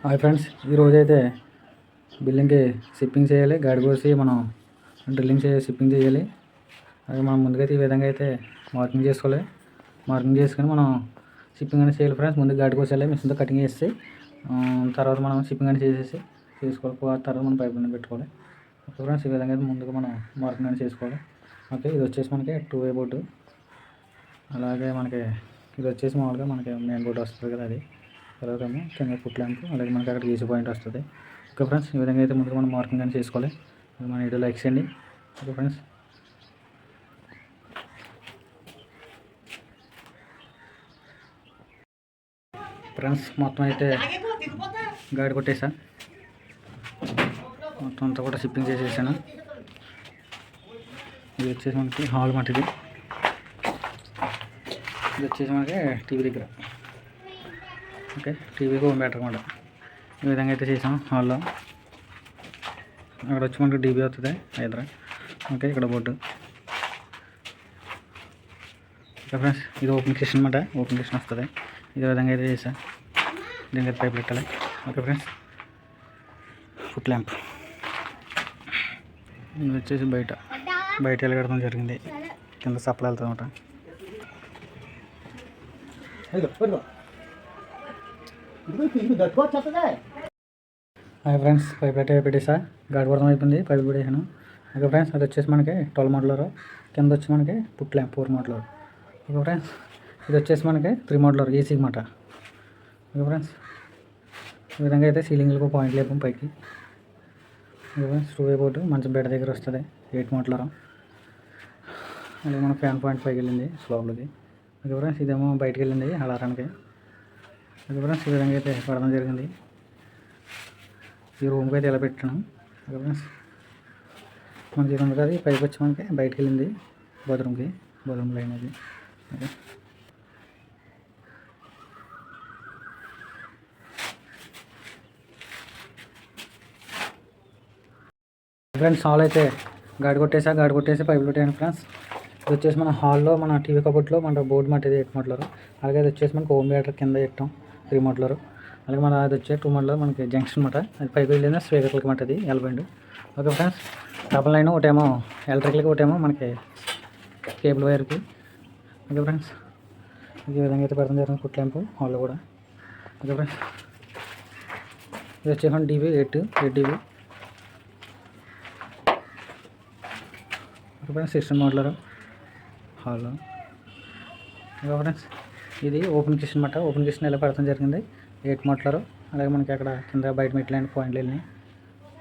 Hi friends, ఈరోజు అయితే బిల్డింగ్కి షిప్పింగ్ చేయాలి. గాడి కోసి మనం డ్రిల్లింగ్ షిప్పింగ్ చేయాలి. అది మనం ముందుగా ఈ విధంగా అయితే మార్కింగ్ చేసుకోవాలి. మార్కింగ్ చేసుకొని మనం షిప్పింగ్ అనేది చేయాలి ఫ్రెండ్స్. ముందు గాడి కోసేయాలి, మిషన్తో కటింగ్ చేసి తర్వాత మనం షిప్పింగ్ అనేది చేసుకోవాలి. తర్వాత మనం పైప్ అనేది పెట్టుకోవాలి. ఓకే ఫ్రెండ్స్, ఈ విధంగా అయితే ముందుగా మనం మార్కింగ్ అనేది చేసుకోవాలి. ఓకే, ఇది వచ్చేసి మనకి 2-way బోర్డు. అలాగే మనకి ఇది వచ్చేసి మామూలుగా మనకి మెయిన్ బోర్డు వస్తుంది కదా, అది తర్వాత కింద ఫుట్ ల్యాంప్, అలాగే మనకి అక్కడ గీసీ పాయింట్ వస్తుంది. ఓకే ఫ్రెండ్స్, ఈ విధంగా అయితే ముందుగా మనం మార్కింగ్ అని చేసుకోవాలి. మన వీడియో లైక్ చేయండి. ఓకే ఫ్రెండ్స్ మొత్తం అయితే గాడి కొట్టేసా, మొత్తం అంతా కూడా షిప్పింగ్ చేసేసాను. ఇది వచ్చేసి మనకి హాల్ మాట, ఇది వచ్చేసి మనకి టీవీ దగ్గర. ఓకే, టీవీకి హోమ్ థియేటర్ అనమాట. ఈ విధంగా అయితే చేసాం హాల్లో. అక్కడ వచ్చి మనకి డీబీ అవుతుంది హైదరా. ఓకే, ఇక్కడ బోర్డు. ఓకే ఫ్రెండ్స్, ఇది ఓపెన్ కిచెన్ అనమాట. ఓపెన్ కిచెన్ వస్తుంది. ఇదే విధంగా అయితే చేసా. దీనికి పైప్ పెట్టాలి. ఓకే ఫ్రెండ్స్, ఫుట్ ల్యాంప్ ఇది వచ్చేసి బయట వెళ్ళగడటం జరిగింది. కింద సప్లై వెళ్తుంది అనమాట. హాయ్ ఫ్రెండ్స్, పైప్ అయితే పెట్టేసా. గాడి కొడతాం అయిపోయింది, పైప్ పెట్టేసాను. ఓకే ఫ్రెండ్స్, అది వచ్చేసి మనకి 12 మోడలర్. కింద వచ్చి మనకి put lamp 4 modular. Okay friends, ఇది వచ్చేసి మనకి 3 మోడలర్ ఏసీ మాట. ఓకే ఫ్రెండ్స్, ఈ విధంగా అయితే సీలింగ్లకు పాయింట్ లేపం పైకి. ఓకే ఫ్రెండ్స్, 2-way బోర్డు మంచి బెడ్ దగ్గర వస్తుంది. 8 మోడలర్. అలాగే మన ఫ్యాన్ పాయింట్ పైకి వెళ్ళింది స్లాబ్లకి. ఓకే ఫ్రెండ్స్, ఇదేమో బయటకు వెళ్ళింది అలారానికి. ఓకే ఫ్రెండ్స్, ఈ విధంగా అయితే పడడం జరిగింది. ఈ రూమ్కి అయితే ఇలా పెట్టాను. ఓకే ఫ్రెండ్స్, మనకి ఇది ఉంది కదా, ఈ పైకి వచ్చి మనకి బయటకు వెళ్ళింది బాత్రూమ్ లైన్ అది. ఓకే ఫ్రెండ్స్, హాల్ అయితే గాడి కొట్టేసి పైపు పెట్టాను ఫ్రెండ్స్. ఇది వచ్చేసి మన హాల్లో మన టీవీ కబోర్డ్లో మన బోర్డు మాట, ఇది 8 మోడలర్. అలాగే అది వచ్చేసి మనకి హోమ్ థియేటర్ కింద పెట్టాం 3 మోడలర్. అలాగే మన అది వచ్చే 2 మోడలర్ మనకి జంక్షన్ మాట. అది పైకి వెళ్ళింది స్పీకర్లకి మాట, అది L bend. Okay friends, double line ఒకటేమో ఎలక్ట్రికల్కి, ఒకటేమో మనకి కేబుల్ వైర్కి. ఓకే ఫ్రెండ్స్, ఈ విధంగా అయితే పెడతాం జరిగింది ఫుట్ ల్యాంప్ హాల్లో కూడా. ఓకే ఫ్రెండ్స్, ఇది వచ్చేసి DB 8 DB. Okay friends, 16 modular హాల్లో. ఓకే ఫ్రెండ్స్, ఇది ఓపెన్ కిచెన్ మాట. ఓపెన్ కిచెన్ ఇలా పెడతాం జరిగింది 8 మోడలర్. అలాగే మనకి అక్కడ కింద బయట మెట్లైన పాయింట్లు వెళ్ళినాయి.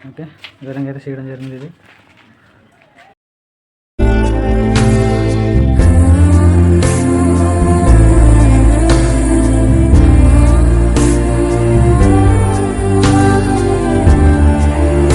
ఓకే, ఈ విధంగా అయితే చేయడం జరిగింది ఇది.